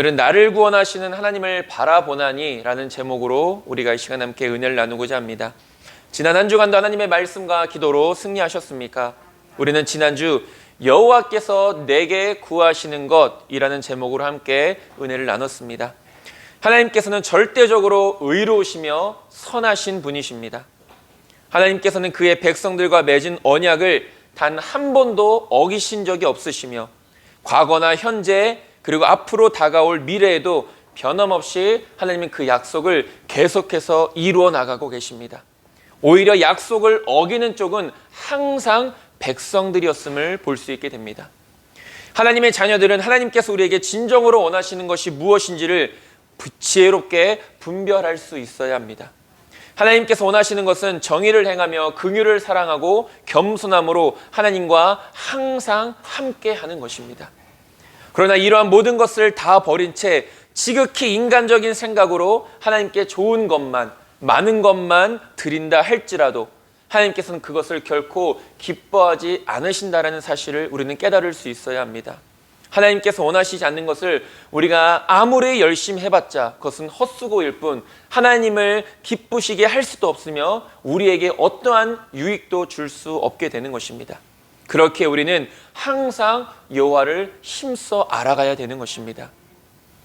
오늘은 나를 구원하시는 하나님을 바라보나니 라는 제목으로 우리가 이 시간 함께 은혜를 나누고자 합니다. 지난 한 주간도 하나님의 말씀과 기도로 승리하셨습니까? 우리는 지난주 여호와께서 내게 구하시는 것이라는 제목으로 함께 은혜를 나눴습니다. 하나님께서는 절대적으로 의로우시며 선하신 분이십니다. 하나님께서는 그의 백성들과 맺은 언약을 단 한 번도 어기신 적이 없으시며 과거나 현재 그리고 앞으로 다가올 미래에도 변함없이 하나님은 그 약속을 계속해서 이루어 나가고 계십니다. 오히려 약속을 어기는 쪽은 항상 백성들이었음을 볼 수 있게 됩니다. 하나님의 자녀들은 하나님께서 우리에게 진정으로 원하시는 것이 무엇인지를 지혜롭게 분별할 수 있어야 합니다. 하나님께서 원하시는 것은 정의를 행하며 긍휼을 사랑하고 겸손함으로 하나님과 항상 함께하는 것입니다. 그러나 이러한 모든 것을 다 버린 채 지극히 인간적인 생각으로 하나님께 좋은 것만, 많은 것만 드린다 할지라도 하나님께서는 그것을 결코 기뻐하지 않으신다라는 사실을 우리는 깨달을 수 있어야 합니다. 하나님께서 원하시지 않는 것을 우리가 아무리 열심히 해봤자 그것은 헛수고일 뿐 하나님을 기쁘시게 할 수도 없으며 우리에게 어떠한 유익도 줄 수 없게 되는 것입니다. 그렇게 우리는 항상 여호와를 힘써 알아가야 되는 것입니다.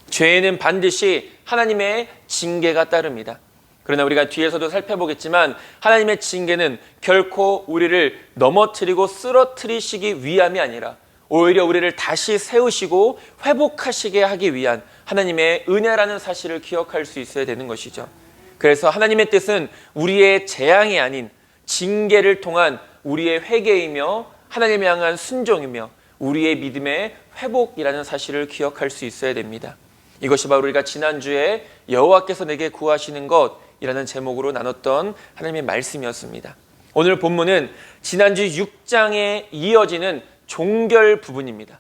죄에는 반드시 하나님의 징계가 따릅니다. 그러나 우리가 뒤에서도 살펴보겠지만 하나님의 징계는 결코 우리를 넘어뜨리고 쓰러뜨리시기 위함이 아니라 오히려 우리를 다시 세우시고 회복하시게 하기 위한 하나님의 은혜라는 사실을 기억할 수 있어야 되는 것이죠. 그래서 하나님의 뜻은 우리의 재앙이 아닌 징계를 통한 우리의 회개이며 하나님을 향한 순종이며 우리의 믿음의 회복이라는 사실을 기억할 수 있어야 됩니다. 이것이 바로 우리가 지난주에 여호와께서 내게 구하시는 것이라는 제목으로 나눴던 하나님의 말씀이었습니다. 오늘 본문은 지난주 6장에 이어지는 종결 부분입니다.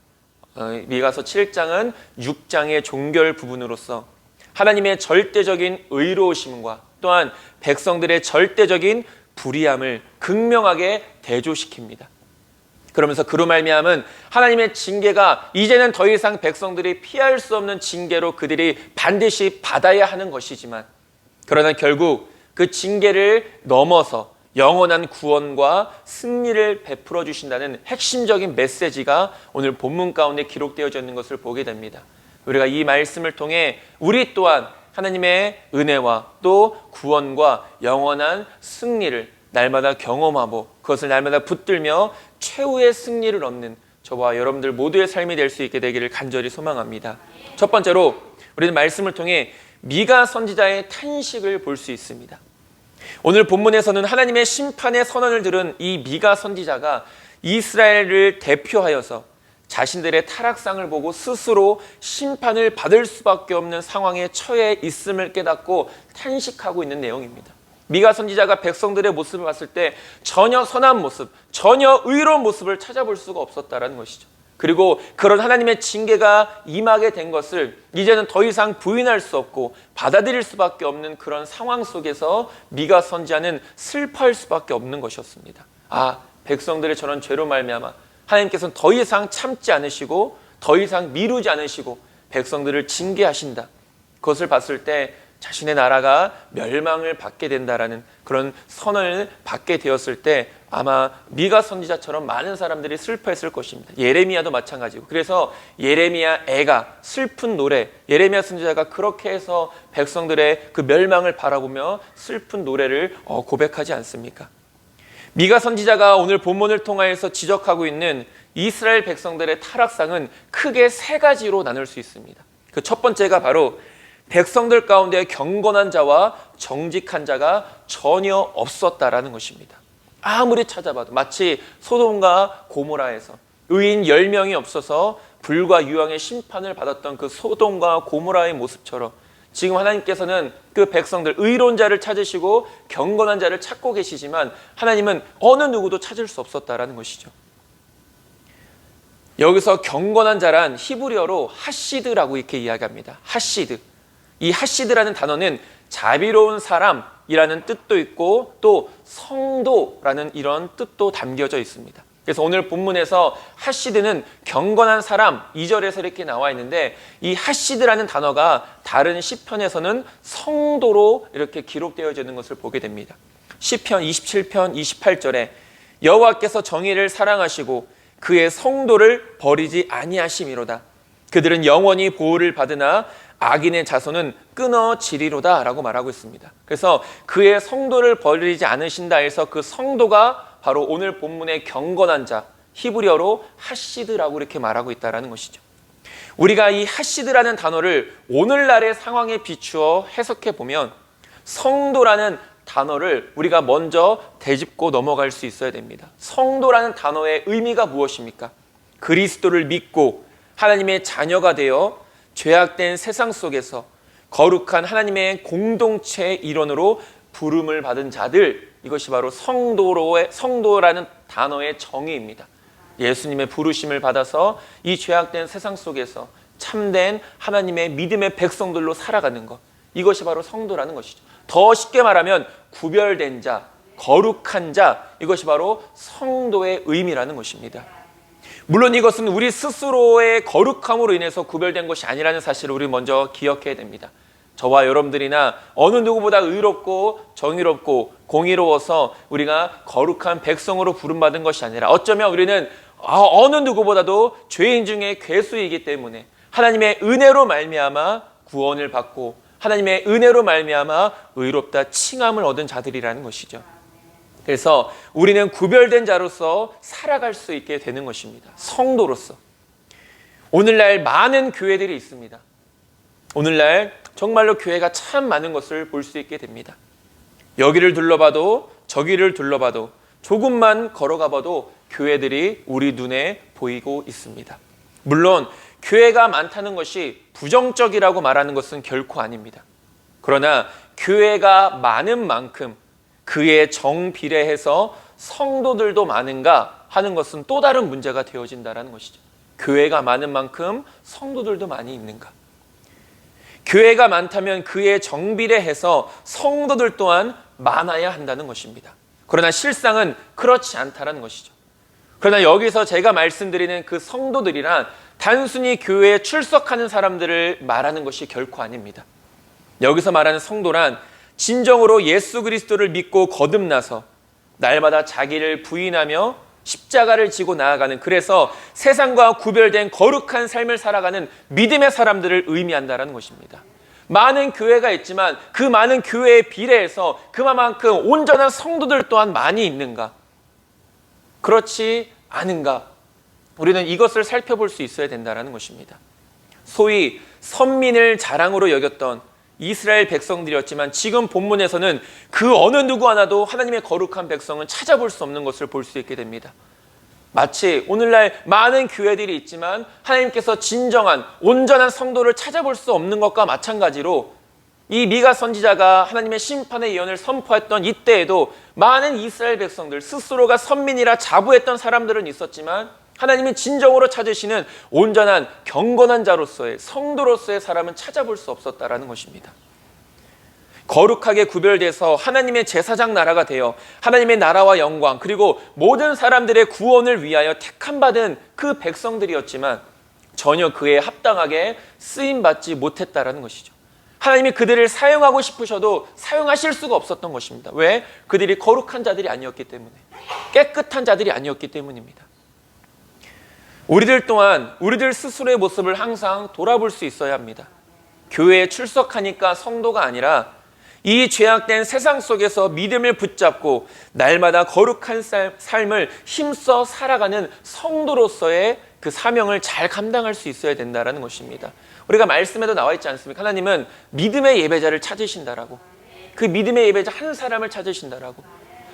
미가서 7장은 6장의 종결 부분으로서 하나님의 절대적인 의로우심과 또한 백성들의 절대적인 불의함을 극명하게 대조시킵니다. 그러면서 그로 말미암은 하나님의 징계가 이제는 더 이상 백성들이 피할 수 없는 징계로 그들이 반드시 받아야 하는 것이지만 그러나 결국 그 징계를 넘어서 영원한 구원과 승리를 베풀어 주신다는 핵심적인 메시지가 오늘 본문 가운데 기록되어져 있는 것을 보게 됩니다. 우리가 이 말씀을 통해 우리 또한 하나님의 은혜와 또 구원과 영원한 승리를 날마다 경험하고 그것을 날마다 붙들며 최후의 승리를 얻는 저와 여러분들 모두의 삶이 될 수 있게 되기를 간절히 소망합니다. 첫 번째로 우리는 말씀을 통해 미가 선지자의 탄식을 볼 수 있습니다. 오늘 본문에서는 하나님의 심판의 선언을 들은 이 미가 선지자가 이스라엘을 대표하여서 자신들의 타락상을 보고 스스로 심판을 받을 수밖에 없는 상황에 처해 있음을 깨닫고 탄식하고 있는 내용입니다. 미가 선지자가 백성들의 모습을 봤을 때 전혀 선한 모습, 전혀 의로운 모습을 찾아볼 수가 없었다라는 것이죠. 그리고 그런 하나님의 징계가 임하게 된 것을 이제는 더 이상 부인할 수 없고 받아들일 수밖에 없는 그런 상황 속에서 미가 선지자는 슬퍼할 수밖에 없는 것이었습니다. 백성들의 저런 죄로 말미암아 하나님께서는 더 이상 참지 않으시고 더 이상 미루지 않으시고 백성들을 징계하신다. 그것을 봤을 때 자신의 나라가 멸망을 받게 된다라는 그런 선언을 받게 되었을 때 아마 미가 선지자처럼 많은 사람들이 슬퍼했을 것입니다. 예레미야도 마찬가지고. 그래서 예레미야 애가 슬픈 노래, 예레미야 선지자가 그렇게 해서 백성들의 그 멸망을 바라보며 슬픈 노래를 고백하지 않습니까? 미가 선지자가 오늘 본문을 통하여서 지적하고 있는 이스라엘 백성들의 타락상은 크게 세 가지로 나눌 수 있습니다. 그 첫 번째가 바로 백성들 가운데 경건한 자와 정직한 자가 전혀 없었다라는 것입니다. 아무리 찾아봐도 마치 소돔과 고모라에서 의인 10명이 없어서 불과 유황의 심판을 받았던 그 소돔과 고모라의 모습처럼 지금 하나님께서는 그 백성들 의로운 자를 찾으시고 경건한 자를 찾고 계시지만 하나님은 어느 누구도 찾을 수 없었다라는 것이죠. 여기서 경건한 자란 히브리어로 하시드라고 이렇게 이야기합니다. 하시드. 이 하시드라는 단어는 자비로운 사람이라는 뜻도 있고 또 성도라는 이런 뜻도 담겨져 있습니다. 그래서 오늘 본문에서 하시드는 경건한 사람 2절에서 이렇게 나와 있는데, 이 하시드라는 단어가 다른 시편에서는 성도로 이렇게 기록되어져 있는 것을 보게 됩니다. 시편 27편 28절에 여호와께서 정의를 사랑하시고 그의 성도를 버리지 아니하심이로다. 그들은 영원히 보호를 받으나 악인의 자손은 끊어지리로다 라고 말하고 있습니다. 그래서 그의 성도를 버리지 않으신다 해서 그 성도가 바로 오늘 본문의 경건한 자, 히브리어로 하시드라고 이렇게 말하고 있다는 것이죠. 우리가 이 하시드라는 단어를 오늘날의 상황에 비추어 해석해 보면 성도라는 단어를 우리가 먼저 되짚고 넘어갈 수 있어야 됩니다. 성도라는 단어의 의미가 무엇입니까? 그리스도를 믿고 하나님의 자녀가 되어 죄악된 세상 속에서 거룩한 하나님의 공동체의 일원으로 부름을 받은 자들, 이것이 바로 성도라는 단어의 정의입니다. 예수님의 부르심을 받아서 이 죄악된 세상 속에서 참된 하나님의 믿음의 백성들로 살아가는 것, 이것이 바로 성도라는 것이죠. 더 쉽게 말하면 구별된 자, 거룩한 자, 이것이 바로 성도의 의미라는 것입니다. 물론 이것은 우리 스스로의 거룩함으로 인해서 구별된 것이 아니라는 사실을 우리 먼저 기억해야 됩니다. 저와 여러분들이나 어느 누구보다 의롭고 정의롭고 공의로워서 우리가 거룩한 백성으로 부름받은 것이 아니라, 어쩌면 우리는 어느 누구보다도 죄인 중에 괴수이기 때문에 하나님의 은혜로 말미암아 구원을 받고 하나님의 은혜로 말미암아 의롭다 칭함을 얻은 자들이라는 것이죠. 그래서 우리는 구별된 자로서 살아갈 수 있게 되는 것입니다. 성도로서. 오늘날 많은 교회들이 있습니다. 오늘날 정말로 교회가 참 많은 것을 볼 수 있게 됩니다. 여기를 둘러봐도 저기를 둘러봐도 조금만 걸어가 봐도 교회들이 우리 눈에 보이고 있습니다. 물론 교회가 많다는 것이 부정적이라고 말하는 것은 결코 아닙니다. 그러나 교회가 많은 만큼 그에 정비례해서 성도들도 많은가 하는 것은 또 다른 문제가 되어진다는 것이죠. 교회가 많은 만큼 성도들도 많이 있는가? 교회가 많다면 그에 정비례해서 성도들 또한 많아야 한다는 것입니다. 그러나 실상은 그렇지 않다는 것이죠. 그러나 여기서 제가 말씀드리는 그 성도들이란 단순히 교회에 출석하는 사람들을 말하는 것이 결코 아닙니다. 여기서 말하는 성도란 진정으로 예수 그리스도를 믿고 거듭나서 날마다 자기를 부인하며 십자가를 지고 나아가는, 그래서 세상과 구별된 거룩한 삶을 살아가는 믿음의 사람들을 의미한다는 것입니다. 많은 교회가 있지만 그 많은 교회에 비례해서 그만큼 온전한 성도들 또한 많이 있는가? 그렇지 않은가? 우리는 이것을 살펴볼 수 있어야 된다는 것입니다. 소위 선민을 자랑으로 여겼던 이스라엘 백성들이었지만 지금 본문에서는 그 어느 누구 하나도 하나님의 거룩한 백성은 찾아볼 수 없는 것을 볼 수 있게 됩니다. 마치 오늘날 많은 교회들이 있지만 하나님께서 진정한 온전한 성도를 찾아볼 수 없는 것과 마찬가지로 이 미가 선지자가 하나님의 심판의 예언을 선포했던 이때에도 많은 이스라엘 백성들, 스스로가 선민이라 자부했던 사람들은 있었지만 하나님이 진정으로 찾으시는 온전한 경건한 자로서의 성도로서의 사람은 찾아볼 수 없었다라는 것입니다. 거룩하게 구별돼서 하나님의 제사장 나라가 되어 하나님의 나라와 영광 그리고 모든 사람들의 구원을 위하여 택함받은 그 백성들이었지만 전혀 그에 합당하게 쓰임받지 못했다라는 것이죠. 하나님이 그들을 사용하고 싶으셔도 사용하실 수가 없었던 것입니다. 왜? 그들이 거룩한 자들이 아니었기 때문에, 깨끗한 자들이 아니었기 때문입니다. 우리들 또한 우리들 스스로의 모습을 항상 돌아볼 수 있어야 합니다. 교회에 출석하니까 성도가 아니라 이 죄악된 세상 속에서 믿음을 붙잡고 날마다 거룩한 삶을 힘써 살아가는 성도로서의 그 사명을 잘 감당할 수 있어야 된다는 것입니다. 우리가 말씀에도 나와 있지 않습니까? 하나님은 믿음의 예배자를 찾으신다라고. 그 믿음의 예배자 한 사람을 찾으신다라고.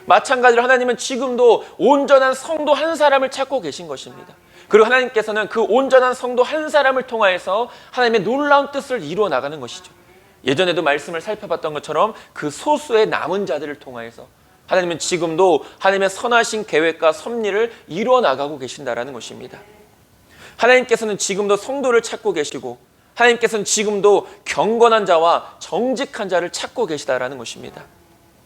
마찬가지로 하나님은 지금도 온전한 성도 한 사람을 찾고 계신 것입니다. 그리고 하나님께서는 그 온전한 성도 한 사람을 통하여서 하나님의 놀라운 뜻을 이루어 나가는 것이죠. 예전에도 말씀을 살펴봤던 것처럼 그 소수의 남은 자들을 통하여서 하나님은 지금도 하나님의 선하신 계획과 섭리를 이루어 나가고 계신다라는 것입니다. 하나님께서는 지금도 성도를 찾고 계시고 하나님께서는 지금도 경건한 자와 정직한 자를 찾고 계시다라는 것입니다.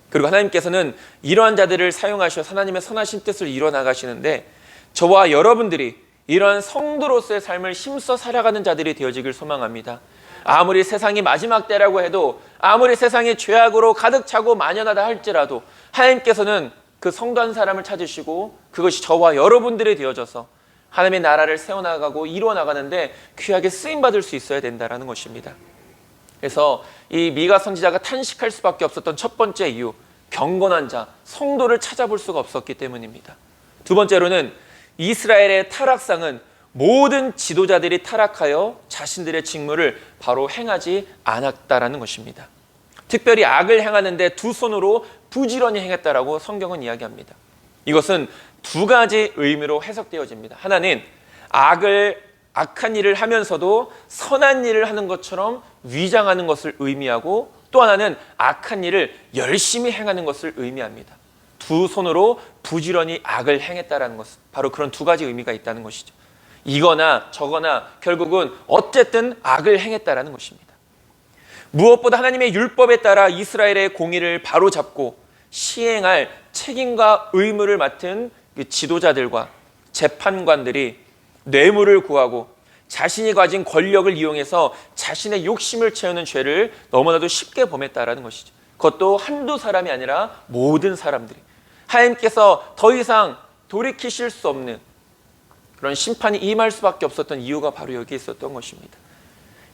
그리고 하나님께서는 이러한 자들을 사용하셔서 하나님의 선하신 뜻을 이루어 나가시는데 저와 여러분들이 이러한 성도로서의 삶을 힘써 살아가는 자들이 되어지길 소망합니다. 아무리 세상이 마지막 때라고 해도, 아무리 세상이 죄악으로 가득 차고 만연하다 할지라도 하나님께서는 그 성도 한 사람을 찾으시고 그것이 저와 여러분들이 되어져서 하나님의 나라를 세워나가고 이루어나가는데 귀하게 쓰임받을 수 있어야 된다는 것입니다. 그래서 이 미가 선지자가 탄식할 수밖에 없었던 첫 번째 이유, 경건한 자, 성도를 찾아볼 수가 없었기 때문입니다. 두 번째로는 이스라엘의 타락상은 모든 지도자들이 타락하여 자신들의 직무를 바로 행하지 않았다라는 것입니다. 특별히 악을 행하는데 두 손으로 부지런히 행했다라고 성경은 이야기합니다. 이것은 두 가지 의미로 해석되어집니다. 하나는 악한 일을 하면서도 선한 일을 하는 것처럼 위장하는 것을 의미하고, 또 하나는 악한 일을 열심히 행하는 것을 의미합니다. 두 손으로 부지런히 악을 행했다라는 것은 바로 그런 두 가지 의미가 있다는 것이죠. 이거나 저거나 결국은 어쨌든 악을 행했다라는 것입니다. 무엇보다 하나님의 율법에 따라 이스라엘의 공의를 바로잡고 시행할 책임과 의무를 맡은 지도자들과 재판관들이 뇌물을 구하고 자신이 가진 권력을 이용해서 자신의 욕심을 채우는 죄를 너무나도 쉽게 범했다라는 것이죠. 그것도 한두 사람이 아니라 모든 사람들이 하나님께서 더 이상 돌이키실 수 없는 그런 심판이 임할 수밖에 없었던 이유가 바로 여기에 있었던 것입니다.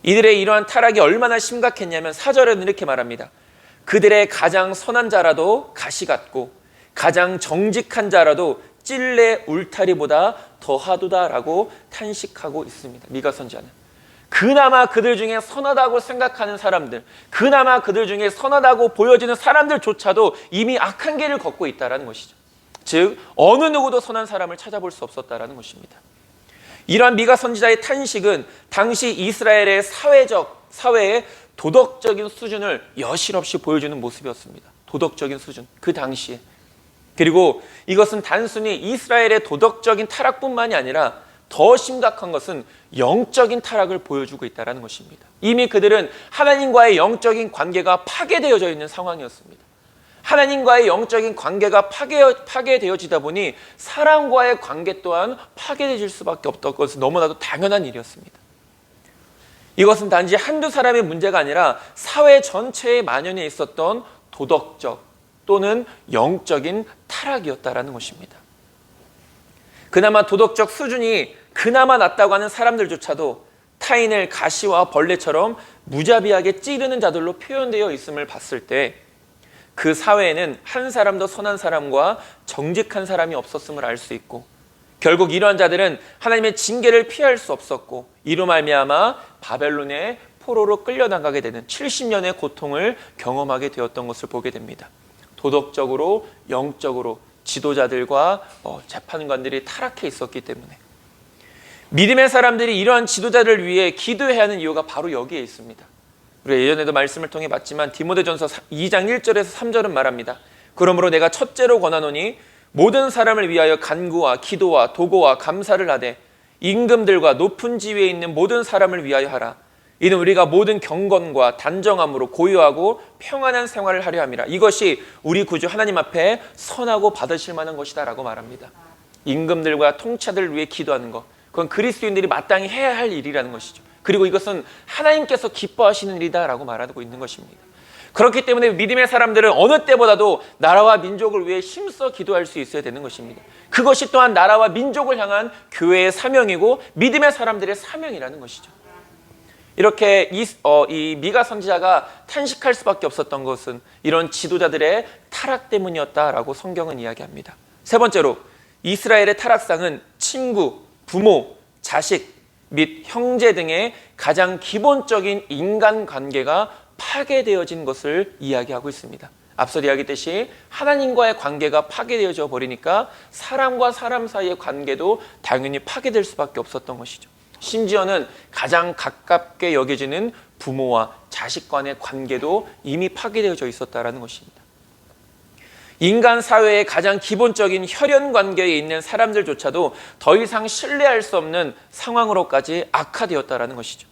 이들의 이러한 타락이 얼마나 심각했냐면 4절에는 이렇게 말합니다. 그들의 가장 선한 자라도 가시 같고 가장 정직한 자라도 찔레 울타리보다 더하도다라고 탄식하고 있습니다. 미가 선지자는 그나마 그들 중에 선하다고 생각하는 사람들, 그나마 그들 중에 선하다고 보여지는 사람들조차도 이미 악한 길을 걷고 있다는 것이죠. 즉 어느 누구도 선한 사람을 찾아볼 수 없었다는 것입니다. 이러한 미가 선지자의 탄식은 당시 이스라엘의 사회의 도덕적인 수준을 여실없이 보여주는 모습이었습니다. 도덕적인 수준, 그 당시에. 그리고 이것은 단순히 이스라엘의 도덕적인 타락뿐만이 아니라 더 심각한 것은 영적인 타락을 보여주고 있다는 것입니다. 이미 그들은 하나님과의 영적인 관계가 파괴되어져 있는 상황이었습니다. 하나님과의 영적인 관계가 파괴되어지다 보니 사람과의 관계 또한 파괴되질 수밖에 없던 것은 너무나도 당연한 일이었습니다. 이것은 단지 한두 사람의 문제가 아니라 사회 전체에 만연해 있었던 도덕적 또는 영적인 타락이었다라는 것입니다. 그나마 도덕적 수준이 그나마 낮다고 하는 사람들조차도 타인을 가시와 벌레처럼 무자비하게 찌르는 자들로 표현되어 있음을 봤을 때 그 사회에는 한 사람도 선한 사람과 정직한 사람이 없었음을 알 수 있고, 결국 이러한 자들은 하나님의 징계를 피할 수 없었고 이로 말미암아 바벨론의 포로로 끌려나가게 되는 70년의 고통을 경험하게 되었던 것을 보게 됩니다. 도덕적으로 영적으로 지도자들과 재판관들이 타락해 있었기 때문에 믿음의 사람들이 이러한 지도자를 위해 기도해야 하는 이유가 바로 여기에 있습니다. 우리가 예전에도 말씀을 통해 봤지만 디모데전서 2장 1절에서 3절은 말합니다. 그러므로 내가 첫째로 권하노니 모든 사람을 위하여 간구와 기도와 도고와 감사를 하되 임금들과 높은 지위에 있는 모든 사람을 위하여 하라. 이는 우리가 모든 경건과 단정함으로 고요하고 평안한 생활을 하려 함이라. 이것이 우리 구주 하나님 앞에 선하고 받으실 만한 것이다 라고 말합니다. 임금들과 통치자들을 위해 기도하는 것, 그건 그리스도인들이 마땅히 해야 할 일이라는 것이죠. 그리고 이것은 하나님께서 기뻐하시는 일이다 라고 말하고 있는 것입니다. 그렇기 때문에 믿음의 사람들은 어느 때보다도 나라와 민족을 위해 힘써 기도할 수 있어야 되는 것입니다. 그것이 또한 나라와 민족을 향한 교회의 사명이고 믿음의 사람들의 사명이라는 것이죠. 이렇게 이 미가 선지자가 탄식할 수밖에 없었던 것은 이런 지도자들의 타락 때문이었다라고 성경은 이야기합니다. 세 번째로 이스라엘의 타락상은 친구, 부모, 자식 및 형제 등의 가장 기본적인 인간관계가 파괴되어진 것을 이야기하고 있습니다. 앞서 이야기했듯이 하나님과의 관계가 파괴되어져 버리니까 사람과 사람 사이의 관계도 당연히 파괴될 수밖에 없었던 것이죠. 심지어는 가장 가깝게 여겨지는 부모와 자식 간의 관계도 이미 파괴되어져 있었다는 것입니다. 인간 사회의 가장 기본적인 혈연 관계에 있는 사람들조차도 더 이상 신뢰할 수 없는 상황으로까지 악화되었다는 것이죠.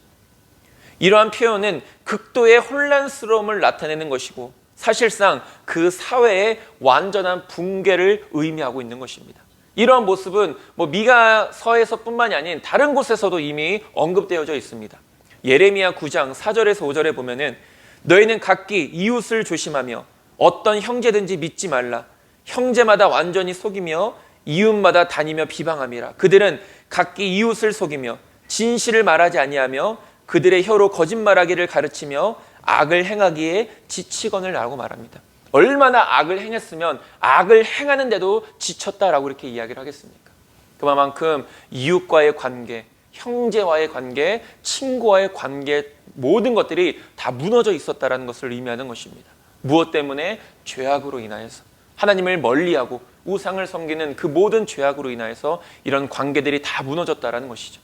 이러한 표현은 극도의 혼란스러움을 나타내는 것이고 사실상 그 사회의 완전한 붕괴를 의미하고 있는 것입니다. 이러한 모습은 미가서에서뿐만이 아닌 다른 곳에서도 이미 언급되어져 있습니다. 예레미야 9장 4절에서 5절에 보면은 너희는 각기 이웃을 조심하며 어떤 형제든지 믿지 말라. 형제마다 완전히 속이며 이웃마다 다니며 비방함이라. 그들은 각기 이웃을 속이며 진실을 말하지 아니하며 그들의 혀로 거짓말하기를 가르치며 악을 행하기에 지치거늘 라고 말합니다. 얼마나 악을 행했으면 악을 행하는데도 지쳤다라고 이렇게 이야기를 하겠습니까? 그만큼 이웃과의 관계, 형제와의 관계, 친구와의 관계 모든 것들이 다 무너져 있었다는 것을 의미하는 것입니다. 무엇 때문에? 죄악으로 인하여서 하나님을 멀리하고 우상을 섬기는 그 모든 죄악으로 인하여서 이런 관계들이 다 무너졌다는 것이죠.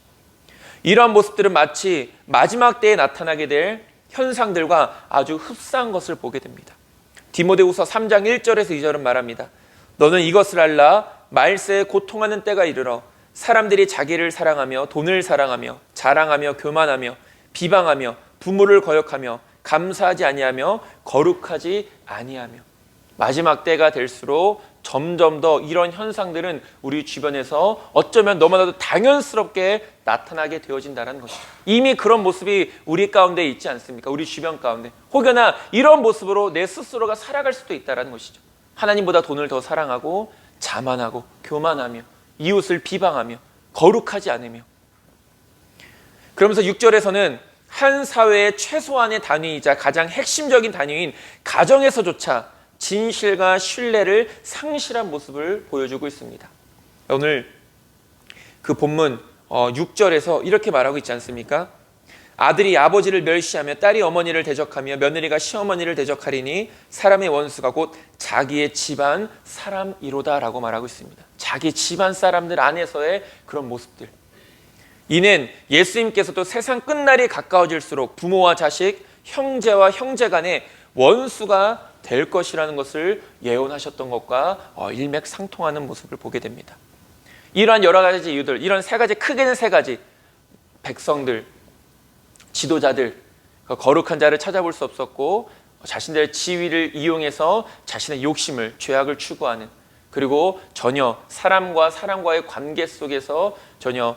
이러한 모습들은 마치 마지막 때에 나타나게 될 현상들과 아주 흡사한 것을 보게 됩니다. 디모데후서 3장 1절에서 2절은 말합니다. 너는 이것을 알라. 말세에 고통하는 때가 이르러 사람들이 자기를 사랑하며 돈을 사랑하며 자랑하며 교만하며 비방하며 부모를 거역하며 감사하지 아니하며 거룩하지 아니하며. 마지막 때가 될수록 점점 더 이런 현상들은 우리 주변에서 어쩌면 너무나도 당연스럽게 나타나게 되어진다는 것이죠. 이미 그런 모습이 우리 가운데 있지 않습니까? 우리 주변 가운데. 혹여나 이런 모습으로 내 스스로가 살아갈 수도 있다는 것이죠. 하나님보다 돈을 더 사랑하고 자만하고 교만하며 이웃을 비방하며 거룩하지 않으며. 그러면서 6절에서는 한 사회의 최소한의 단위이자 가장 핵심적인 단위인 가정에서조차 진실과 신뢰를 상실한 모습을 보여주고 있습니다. 오늘 그 본문 6절에서 이렇게 말하고 있지 않습니까? 아들이 아버지를 멸시하며 딸이 어머니를 대적하며 며느리가 시어머니를 대적하리니 사람의 원수가 곧 자기의 집안 사람이로다 라고 말하고 있습니다. 자기 집안 사람들 안에서의 그런 모습들. 이는 예수님께서도 세상 끝날이 가까워질수록 부모와 자식, 형제와 형제 간의 원수가 될 것이라는 것을 예언하셨던 것과 일맥상통하는 모습을 보게 됩니다. 이러한 여러 가지 이유들, 이런 세 가지, 크게는 세 가지, 백성들, 지도자들, 거룩한 자를 찾아볼 수 없었고 자신들의 지위를 이용해서 자신의 욕심을, 죄악을 추구하는, 그리고 전혀 사람과의 관계 속에서 전혀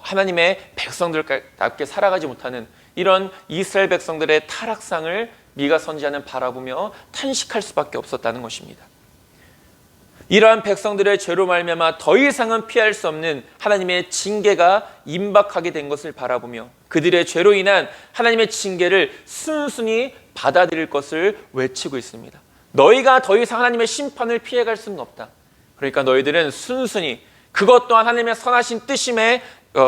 하나님의 백성들답게 살아가지 못하는 이런 이스라엘 백성들의 타락상을 미가 선지자는 바라보며 탄식할 수밖에 없었다는 것입니다. 이러한 백성들의 죄로 말미암아 더 이상은 피할 수 없는 하나님의 징계가 임박하게 된 것을 바라보며 그들의 죄로 인한 하나님의 징계를 순순히 받아들일 것을 외치고 있습니다. 너희가 더 이상 하나님의 심판을 피해갈 수는 없다. 그러니까 너희들은 순순히 그것 또한 하나님의 선하신 뜻임에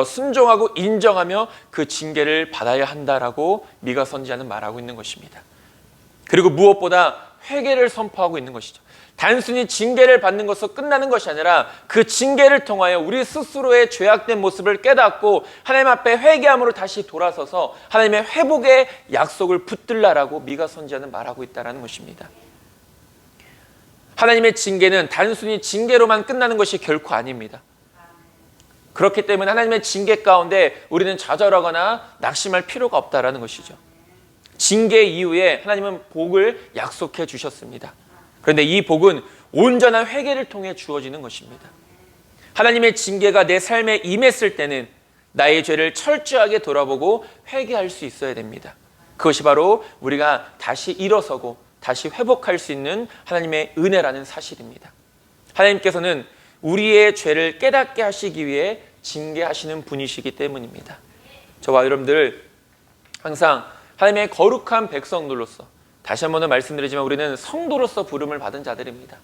순종하고 인정하며 그 징계를 받아야 한다라고 미가 선지자는 말하고 있는 것입니다. 그리고 무엇보다 회개를 선포하고 있는 것이죠. 단순히 징계를 받는 것으로 끝나는 것이 아니라 그 징계를 통하여 우리 스스로의 죄악된 모습을 깨닫고 하나님 앞에 회개함으로 다시 돌아서서 하나님의 회복의 약속을 붙들라라고 미가 선지자는 말하고 있다는 것입니다. 하나님의 징계는 단순히 징계로만 끝나는 것이 결코 아닙니다. 그렇기 때문에 하나님의 징계 가운데 우리는 좌절하거나 낙심할 필요가 없다는 것이죠. 징계 이후에 하나님은 복을 약속해 주셨습니다. 그런데 이 복은 온전한 회개를 통해 주어지는 것입니다. 하나님의 징계가 내 삶에 임했을 때는 나의 죄를 철저하게 돌아보고 회개할 수 있어야 됩니다. 그것이 바로 우리가 다시 일어서고 다시 회복할 수 있는 하나님의 은혜라는 사실입니다. 하나님께서는 우리의 죄를 깨닫게 하시기 위해 징계하시는 분이시기 때문입니다. 저와 여러분들 항상 하나님의 거룩한 백성들로서, 다시 한번 말씀드리지만 우리는 성도로서 부름을 받은 자들입니다.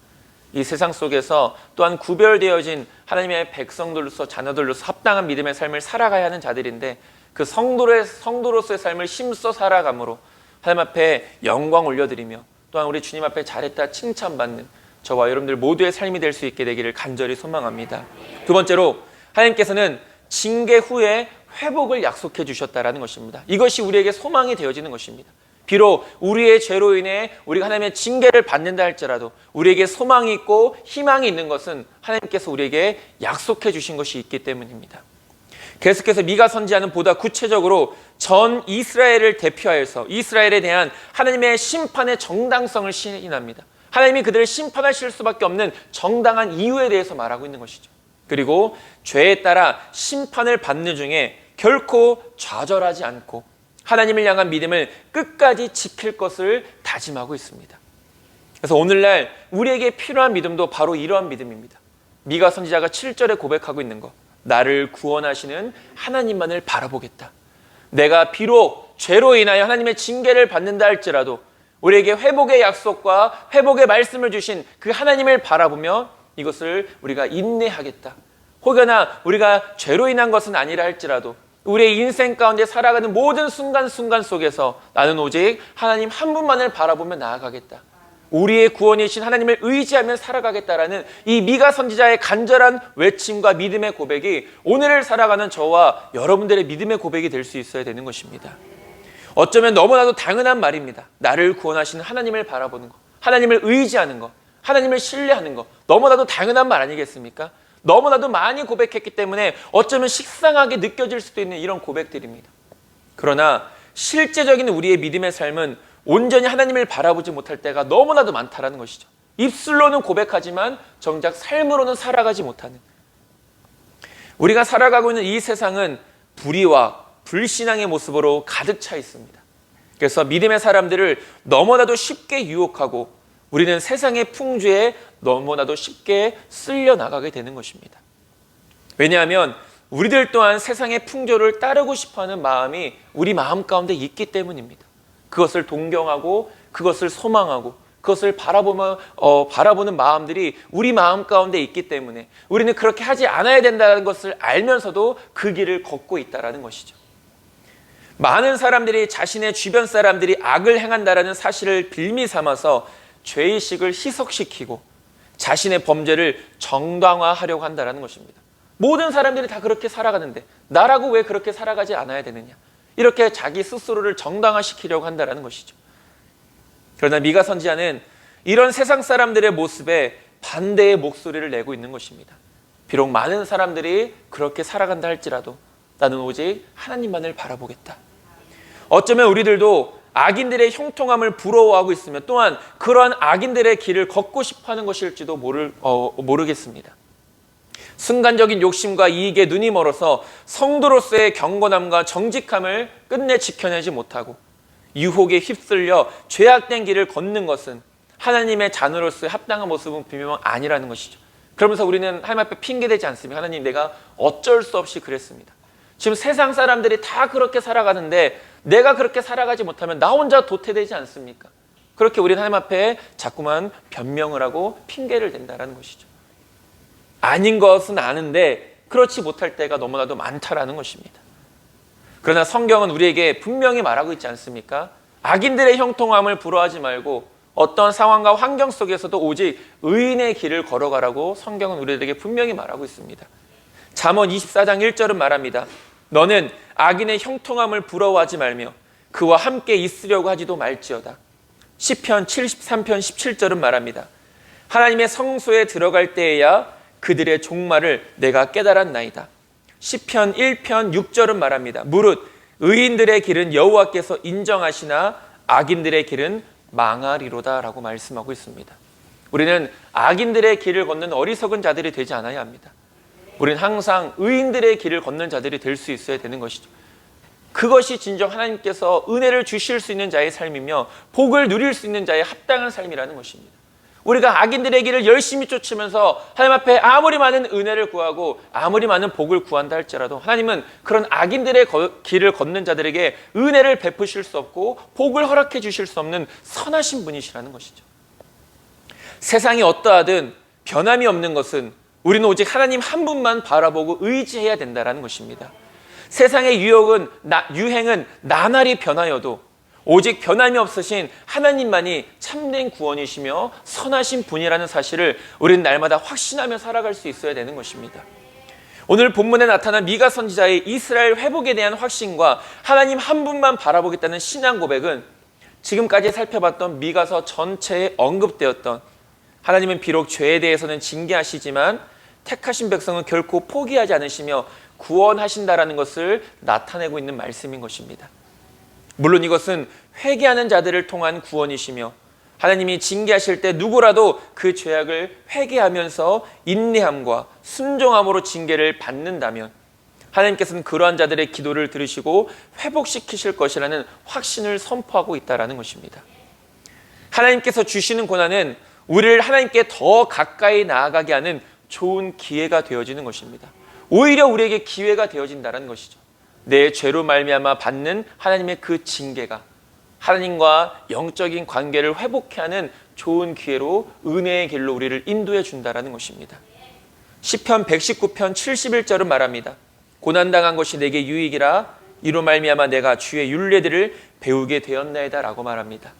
이 세상 속에서 또한 구별되어진 하나님의 백성들로서, 자녀들로서 합당한 믿음의 삶을 살아가야 하는 자들인데 그 성도로서의 삶을 힘써 살아감으로 하나님 앞에 영광 올려드리며 또한 우리 주님 앞에 잘했다 칭찬받는 저와 여러분들 모두의 삶이 될 수 있게 되기를 간절히 소망합니다. 두 번째로 하나님께서는 징계 후에 회복을 약속해 주셨다는 것입니다. 이것이 우리에게 소망이 되어지는 것입니다. 비록 우리의 죄로 인해 우리가 하나님의 징계를 받는다 할지라도 우리에게 소망이 있고 희망이 있는 것은 하나님께서 우리에게 약속해 주신 것이 있기 때문입니다. 계속해서 미가 선지자는 보다 구체적으로 전 이스라엘을 대표하여서 이스라엘에 대한 하나님의 심판의 정당성을 시인합니다. 하나님이 그들을 심판하실 수밖에 없는 정당한 이유에 대해서 말하고 있는 것이죠. 그리고 죄에 따라 심판을 받는 중에 결코 좌절하지 않고 하나님을 향한 믿음을 끝까지 지킬 것을 다짐하고 있습니다. 그래서 오늘날 우리에게 필요한 믿음도 바로 이러한 믿음입니다. 미가 선지자가 7절에 고백하고 있는 것, 나를 구원하시는 하나님만을 바라보겠다. 내가 비록 죄로 인하여 하나님의 징계를 받는다 할지라도 우리에게 회복의 약속과 회복의 말씀을 주신 그 하나님을 바라보며 이것을 우리가 인내하겠다. 혹여나 우리가 죄로 인한 것은 아니라 할지라도 우리의 인생 가운데 살아가는 모든 순간순간 속에서 나는 오직 하나님 한 분만을 바라보며 나아가겠다. 우리의 구원이신 하나님을 의지하며 살아가겠다라는 이 미가 선지자의 간절한 외침과 믿음의 고백이 오늘을 살아가는 저와 여러분들의 믿음의 고백이 될 수 있어야 되는 것입니다. 어쩌면 너무나도 당연한 말입니다. 나를 구원하시는 하나님을 바라보는 것, 하나님을 의지하는 것, 하나님을 신뢰하는 것, 너무나도 당연한 말 아니겠습니까? 너무나도 많이 고백했기 때문에 어쩌면 식상하게 느껴질 수도 있는 이런 고백들입니다. 그러나 실제적인 우리의 믿음의 삶은 온전히 하나님을 바라보지 못할 때가 너무나도 많다라는 것이죠. 입술로는 고백하지만 정작 삶으로는 살아가지 못하는, 우리가 살아가고 있는 이 세상은 불의와 불신앙의 모습으로 가득 차 있습니다. 그래서 믿음의 사람들을 너무나도 쉽게 유혹하고 우리는 세상의 풍조에 너무나도 쉽게 쓸려 나가게 되는 것입니다. 왜냐하면 우리들 또한 세상의 풍조를 따르고 싶어하는 마음이 우리 마음 가운데 있기 때문입니다. 그것을 동경하고 그것을 소망하고 그것을 바라보는 마음들이 우리 마음 가운데 있기 때문에 우리는 그렇게 하지 않아야 된다는 것을 알면서도 그 길을 걷고 있다는 것이죠. 많은 사람들이 자신의 주변 사람들이 악을 행한다는 사실을 빌미 삼아서 죄의식을 희석시키고 자신의 범죄를 정당화하려고 한다는 것입니다. 모든 사람들이 다 그렇게 살아가는데 나라고 왜 그렇게 살아가지 않아야 되느냐, 이렇게 자기 스스로를 정당화시키려고 한다는 것이죠. 그러나 미가 선지자는 이런 세상 사람들의 모습에 반대의 목소리를 내고 있는 것입니다. 비록 많은 사람들이 그렇게 살아간다 할지라도 나는 오직 하나님만을 바라보겠다. 어쩌면 우리들도 악인들의 형통함을 부러워하고 있으며 또한 그러한 악인들의 길을 걷고 싶어하는 것일지도 모르겠습니다. 순간적인 욕심과 이익에 눈이 멀어서 성도로서의 경건함과 정직함을 끝내 지켜내지 못하고 유혹에 휩쓸려 죄악된 길을 걷는 것은 하나님의 자녀로서의 합당한 모습은 분명 아니라는 것이죠. 그러면서 우리는 하나님 앞에 핑계대지 않습니다. 하나님, 내가 어쩔 수 없이 그랬습니다. 지금 세상 사람들이 다 그렇게 살아가는데 내가 그렇게 살아가지 못하면 나 혼자 도태되지 않습니까? 그렇게 우리는 하나님 앞에 자꾸만 변명을 하고 핑계를 댄다는 것이죠. 아닌 것은 아는데 그렇지 못할 때가 너무나도 많다라는 것입니다. 그러나 성경은 우리에게 분명히 말하고 있지 않습니까? 악인들의 형통함을 부러워하지 말고 어떤 상황과 환경 속에서도 오직 의인의 길을 걸어가라고 성경은 우리에게 분명히 말하고 있습니다. 잠언 24장 1절은 말합니다. 너는 악인의 형통함을 부러워하지 말며 그와 함께 있으려고 하지도 말지어다. 시편 73편 17절은 말합니다. 하나님의 성소에 들어갈 때에야 그들의 종말을 내가 깨달았나이다. 시편 1편 6절은 말합니다. 무릇 의인들의 길은 여호와께서 인정하시나 악인들의 길은 망하리로다 라고 말씀하고 있습니다. 우리는 악인들의 길을 걷는 어리석은 자들이 되지 않아야 합니다. 우리는 항상 의인들의 길을 걷는 자들이 될 수 있어야 되는 것이죠. 그것이 진정 하나님께서 은혜를 주실 수 있는 자의 삶이며 복을 누릴 수 있는 자의 합당한 삶이라는 것입니다. 우리가 악인들의 길을 열심히 쫓으면서 하나님 앞에 아무리 많은 은혜를 구하고 아무리 많은 복을 구한다 할지라도 하나님은 그런 악인들의 길을 걷는 자들에게 은혜를 베푸실 수 없고 복을 허락해 주실 수 없는 선하신 분이시라는 것이죠. 세상이 어떠하든 변함이 없는 것은 우리는 오직 하나님 한 분만 바라보고 의지해야 된다는 것입니다. 세상의 유행은 나날이 변하여도 오직 변함이 없으신 하나님만이 참된 구원이시며 선하신 분이라는 사실을 우리는 날마다 확신하며 살아갈 수 있어야 되는 것입니다. 오늘 본문에 나타난 미가 선지자의 이스라엘 회복에 대한 확신과 하나님 한 분만 바라보겠다는 신앙 고백은 지금까지 살펴봤던 미가서 전체에 언급되었던 하나님은 비록 죄에 대해서는 징계하시지만 택하신 백성은 결코 포기하지 않으시며 구원하신다라는 것을 나타내고 있는 말씀인 것입니다. 물론 이것은 회개하는 자들을 통한 구원이시며 하나님이 징계하실 때 누구라도 그 죄악을 회개하면서 인내함과 순종함으로 징계를 받는다면 하나님께서는 그러한 자들의 기도를 들으시고 회복시키실 것이라는 확신을 선포하고 있다는 것입니다. 하나님께서 주시는 고난은 우리를 하나님께 더 가까이 나아가게 하는 좋은 기회가 되어지는 것입니다. 오히려 우리에게 기회가 되어진다는 것이죠. 내 죄로 말미암아 받는 하나님의 그 징계가 하나님과 영적인 관계를 회복케 하는 좋은 기회로 은혜의 길로 우리를 인도해 준다는 것입니다. 시편 119편 71절은 말합니다. 고난당한 것이 내게 유익이라 이로 말미암아 내가 주의 율례들을 배우게 되었나이다 라고 말합니다.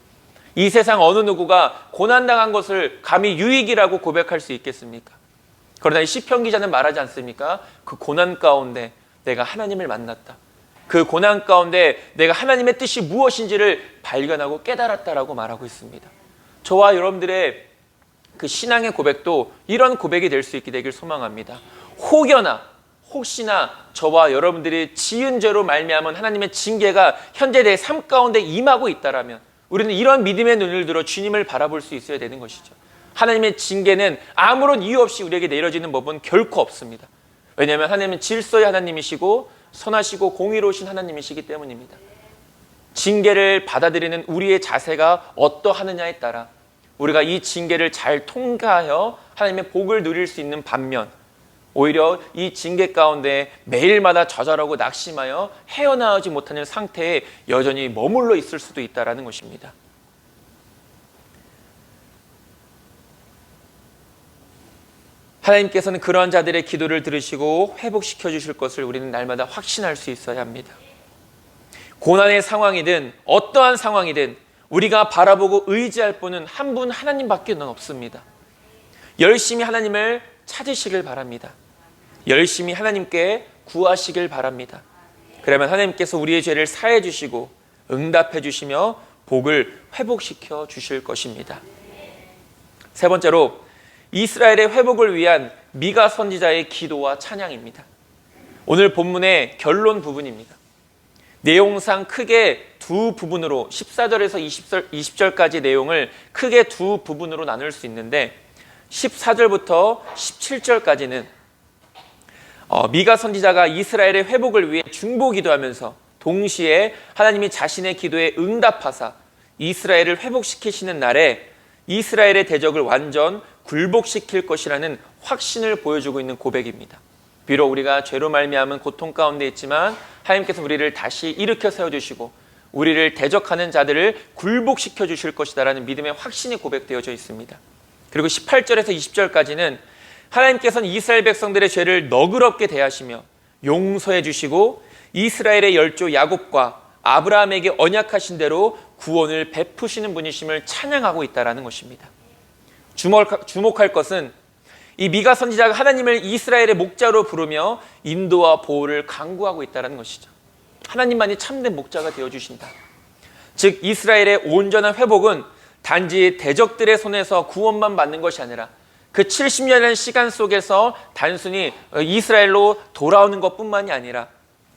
이 세상 어느 누구가 고난당한 것을 감히 유익이라고 고백할 수 있겠습니까? 그러나 이 시편 기자는 말하지 않습니까? 그 고난 가운데 내가 하나님을 만났다. 그 고난 가운데 내가 하나님의 뜻이 무엇인지를 발견하고 깨달았다라고 말하고 있습니다. 저와 여러분들의 그 신앙의 고백도 이런 고백이 될 수 있게 되길 소망합니다. 혹시나 저와 여러분들이 지은 죄로 말미암은 하나님의 징계가 현재 내 삶 가운데 임하고 있다라면 우리는 이런 믿음의 눈을 들어 주님을 바라볼 수 있어야 되는 것이죠. 하나님의 징계는 아무런 이유 없이 우리에게 내려지는 법은 결코 없습니다. 왜냐하면 하나님은 질서의 하나님이시고 선하시고 공의로우신 하나님이시기 때문입니다. 징계를 받아들이는 우리의 자세가 어떠하느냐에 따라 우리가 이 징계를 잘 통과하여 하나님의 복을 누릴 수 있는 반면 오히려 이 징계 가운데 매일마다 좌절하고 낙심하여 헤어나오지 못하는 상태에 여전히 머물러 있을 수도 있다는 것입니다. 하나님께서는 그러한 자들의 기도를 들으시고 회복시켜 주실 것을 우리는 날마다 확신할 수 있어야 합니다. 고난의 상황이든 어떠한 상황이든 우리가 바라보고 의지할 분은 한 분 하나님밖에 없습니다. 열심히 하나님을 찾으시길 바랍니다. 열심히 하나님께 구하시길 바랍니다. 그러면 하나님께서 우리의 죄를 사해 주시고 응답해 주시며 복을 회복시켜 주실 것입니다. 세 번째로 이스라엘의 회복을 위한 미가 선지자의 기도와 찬양입니다. 오늘 본문의 결론 부분입니다. 내용상 크게 두 부분으로 14절에서 20절까지 내용을 크게 두 부분으로 나눌 수 있는데 14절부터 17절까지는 미가 선지자가 이스라엘의 회복을 위해 중보 기도하면서 동시에 하나님이 자신의 기도에 응답하사 이스라엘을 회복시키시는 날에 이스라엘의 대적을 완전 굴복시킬 것이라는 확신을 보여주고 있는 고백입니다. 비록 우리가 죄로 말미암은 고통 가운데 있지만 하나님께서 우리를 다시 일으켜 세워주시고 우리를 대적하는 자들을 굴복시켜 주실 것이다라는 믿음의 확신이 고백되어져 있습니다. 그리고 18절에서 20절까지는 하나님께서는 이스라엘 백성들의 죄를 너그럽게 대하시며 용서해 주시고 이스라엘의 열조 야곱과 아브라함에게 언약하신 대로 구원을 베푸시는 분이심을 찬양하고 있다는 것입니다. 주목할 것은 이 미가 선지자가 하나님을 이스라엘의 목자로 부르며 인도와 보호를 강구하고 있다는 것이죠. 하나님만이 참된 목자가 되어주신다. 즉 이스라엘의 온전한 회복은 단지 대적들의 손에서 구원만 받는 것이 아니라 그 70년의 시간 속에서 단순히 이스라엘로 돌아오는 것뿐만이 아니라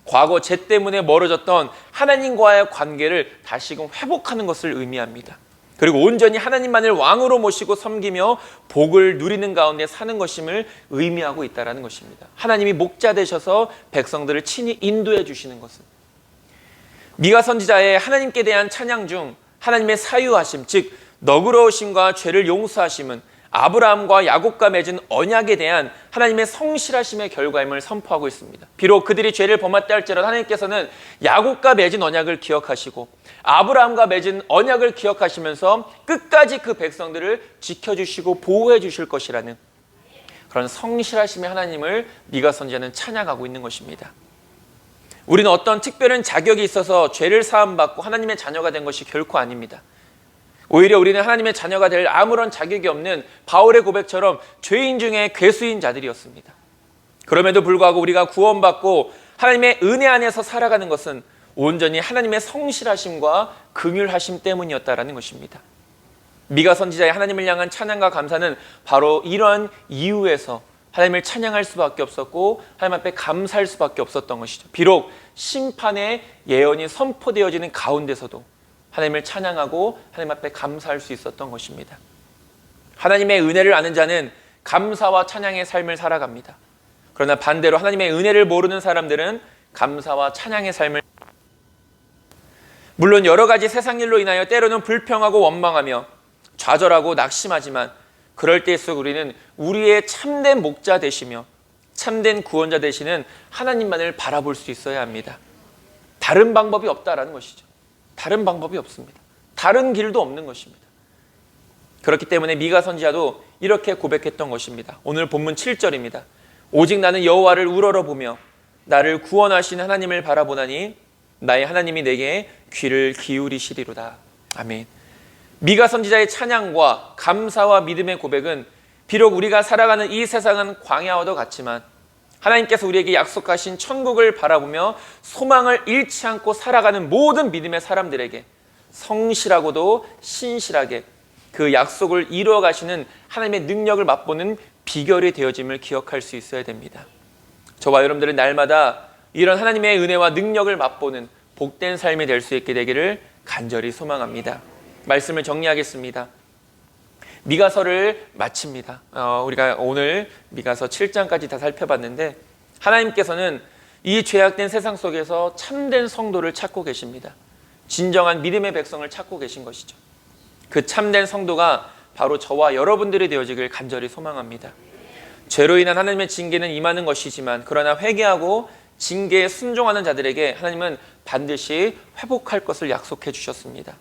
과거 죄 때문에 멀어졌던 하나님과의 관계를 다시금 회복하는 것을 의미합니다. 그리고 온전히 하나님만을 왕으로 모시고 섬기며 복을 누리는 가운데 사는 것임을 의미하고 있다는 것입니다. 하나님이 목자 되셔서 백성들을 친히 인도해 주시는 것은 미가 선지자의 하나님께 대한 찬양 중 하나님의 사유하심, 즉 너그러우심과 죄를 용서하심은 아브라함과 야곱과 맺은 언약에 대한 하나님의 성실하심의 결과임을 선포하고 있습니다. 비록 그들이 죄를 범했다 할지라도 하나님께서는 야곱과 맺은 언약을 기억하시고 아브라함과 맺은 언약을 기억하시면서 끝까지 그 백성들을 지켜주시고 보호해 주실 것이라는 그런 성실하심의 하나님을 미가 선지자는 찬양하고 있는 것입니다. 우리는 어떤 특별한 자격이 있어서 죄를 사함받고 하나님의 자녀가 된 것이 결코 아닙니다. 오히려 우리는 하나님의 자녀가 될 아무런 자격이 없는 바울의 고백처럼 죄인 중에 괴수인 자들이었습니다. 그럼에도 불구하고 우리가 구원받고 하나님의 은혜 안에서 살아가는 것은 온전히 하나님의 성실하심과 긍휼하심 때문이었다라는 것입니다. 미가 선지자의 하나님을 향한 찬양과 감사는 바로 이러한 이유에서 하나님을 찬양할 수밖에 없었고 하나님 앞에 감사할 수밖에 없었던 것이죠. 비록 심판의 예언이 선포되어지는 가운데서도 하나님을 찬양하고 하나님 앞에 감사할 수 있었던 것입니다. 하나님의 은혜를 아는 자는 감사와 찬양의 삶을 살아갑니다. 그러나 반대로 하나님의 은혜를 모르는 사람들은 감사와 찬양의 삶을, 물론 여러 가지 세상 일로 인하여 때로는 불평하고 원망하며 좌절하고 낙심하지만 그럴 때일수록 우리는 우리의 참된 목자 되시며 참된 구원자 되시는 하나님만을 바라볼 수 있어야 합니다. 다른 방법이 없다라는 것이죠. 다른 방법이 없습니다. 다른 길도 없는 것입니다. 그렇기 때문에 미가 선지자도 이렇게 고백했던 것입니다. 오늘 본문 7절입니다. 오직 나는 여호와를 우러러보며 나를 구원하신 하나님을 바라보나니 나의 하나님이 내게 귀를 기울이시리로다. 아멘. 미가 선지자의 찬양과 감사와 믿음의 고백은 비록 우리가 살아가는 이 세상은 광야와도 같지만 하나님께서 우리에게 약속하신 천국을 바라보며 소망을 잃지 않고 살아가는 모든 믿음의 사람들에게 성실하고도 신실하게 그 약속을 이루어 가시는 하나님의 능력을 맛보는 비결이 되어짐을 기억할 수 있어야 됩니다. 저와 여러분들은 날마다 이런 하나님의 은혜와 능력을 맛보는 복된 삶이 될 수 있게 되기를 간절히 소망합니다. 말씀을 정리하겠습니다. 미가서를 마칩니다. 우리가 오늘 미가서 7장까지 다 살펴봤는데 하나님께서는 이 죄악된 세상 속에서 참된 성도를 찾고 계십니다. 진정한 믿음의 백성을 찾고 계신 것이죠. 그 참된 성도가 바로 저와 여러분들이 되어지길 간절히 소망합니다. 죄로 인한 하나님의 징계는 임하는 것이지만 그러나 회개하고 징계에 순종하는 자들에게 하나님은 반드시 회복할 것을 약속해 주셨습니다.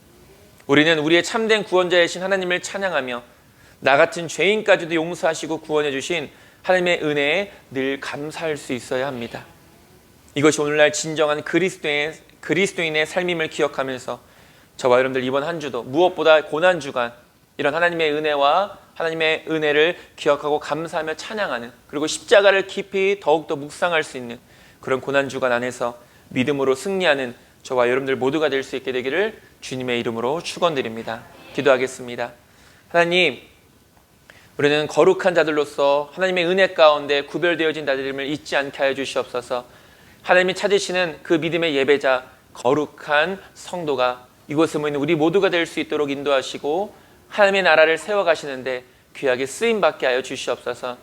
우리는 우리의 참된 구원자이신 하나님을 찬양하며 나 같은 죄인까지도 용서하시고 구원해 주신 하나님의 은혜에 늘 감사할 수 있어야 합니다. 이것이 오늘날 진정한 그리스도인의 삶임을 기억하면서 저와 여러분들 이번 한 주도 무엇보다 고난주간 이런 하나님의 은혜와 하나님의 은혜를 기억하고 감사하며 찬양하는, 그리고 십자가를 깊이 더욱더 묵상할 수 있는 그런 고난주간 안에서 믿음으로 승리하는 저와 여러분들 모두가 될 수 있게 되기를 주님의 이름으로 축원드립니다. 기도하겠습니다. 하나님, 우리는 거룩한 자들로서 하나님의 은혜 가운데 구별되어진 자들임을 잊지 않게 하여 주시옵소서. 하나님이 찾으시는 그 믿음의 예배자, 거룩한 성도가 이곳에 모이는 우리 모두가 될 수 있도록 인도하시고 하나님의 나라를 세워가시는데 귀하게 쓰임받게 하여 주시옵소서.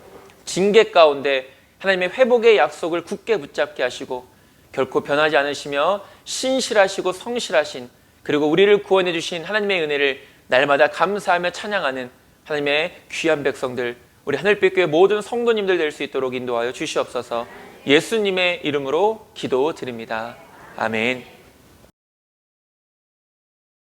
징계 가운데 하나님의 회복의 약속을 굳게 붙잡게 하시고 결코 변하지 않으시며 신실하시고 성실하신, 그리고 우리를 구원해 주신 하나님의 은혜를 날마다 감사하며 찬양하는 하나님의 귀한 백성들, 우리 하늘빛교회 모든 성도님들 될 수 있도록 인도하여 주시옵소서. 예수님의 이름으로 기도드립니다. 아멘.